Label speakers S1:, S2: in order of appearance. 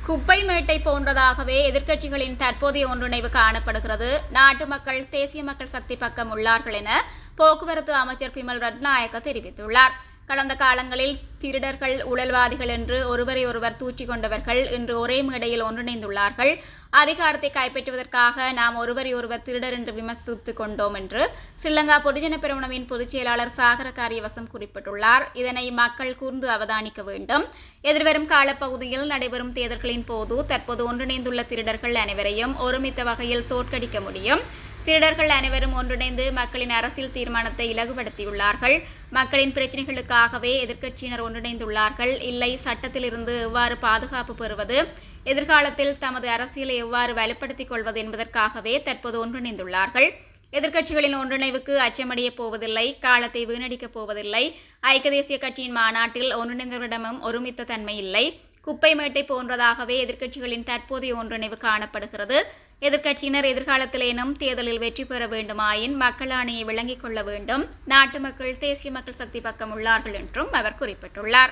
S1: குப்பை மேட்டை போன்றதாகவே எதிர்க்கட்சிகளின் தற்போதைய ஒன்றிணைவு காணப்படுகிறது. நாட்டு மக்கள் தேசிய மக்கள் சக்தி பக்கம் உள்ளார்கள் என போக்குவரத்து அமைச்சர் பிமல் ரட்நாயக்க தெரிவித்துள்ளார். கடந்த காலங்களில் திருடர்கள், ஊழல்வாதிகள் என்று ஒருவரை ஒருவர் தூற்றிக் கொண்டவர்கள் இன்று ஒரே மேடையில் ஒன்றிணைந்துள்ளார்கள். அதிகாரத்தை கைப்பற்றுவதற்காக நாம் ஒருவரை ஒருவர் திருடர் என்று விமர்சித்துக் கொண்டோம் என்று ஸ்ரீலங்கா பொதுஜன பெரமுனவின் பொதுச் செயலாளர் சாகர காரியவசம் குறிப்பிட்டுள்ளார். இதனை மக்கள் கூர்ந்து அவதானிக்க வேண்டும். எதிர்வரும் காலப்பகுதியில் நடைபெறும் தேர்தல்களின் போது தற்போது ஒன்றிணைந்துள்ள திருடர்கள் அனைவரையும் ஒருமித்த வகையில் தோற்கடிக்க முடியும். திருடர்கள் அனைவரும் ஒன்றிணைந்து மக்களின் அரசியல் தீர்மானத்தை இலகுபடுத்தியுள்ளார்கள். மக்களின் பிரச்சினைகளுக்காகவே எதிர்க்கட்சியினர் ஒன்றிணைந்துள்ளார்கள். இல்லை, சட்டத்தில் இருந்து எவ்வாறு பாதுகாப்பு பெறுவது, எதிர்காலத்தில் தமது அரசியலை எவ்வாறு வலுப்படுத்திக் கொள்வது என்பதற்காகவே தற்போது ஒன்றிணைந்துள்ளார்கள். எதிர்க்கட்சிகளின் ஒன்றிணைவுக்கு அச்சமடைய போவதில்லை, காலத்தை வீணடிக்கப் போவதில்லை. ஐக்கிய தேசிய கட்சியின் மாநாட்டில் ஒன்றிணைந்தவரிடமும் ஒருமித்த தன்மை இல்லை. குப்பை மேட்டை போன்றதாகவே எதிர்க்கட்சிகளின் தற்போதைய ஒன்றிணைவு காணப்படுகிறது. எதிர்க்கட்சியினர் எதிர்காலத்திலேனும் தேர்தலில் வெற்றி பெற வேண்டுமாயின் மக்கள் ஆணையை விளங்கிக் கொள்ள வேண்டும். நாட்டு மக்கள் தேசிய மக்கள் சக்தி பக்கம் உள்ளார்கள் என்றும் அவர் குறிப்பிட்டுள்ளார்.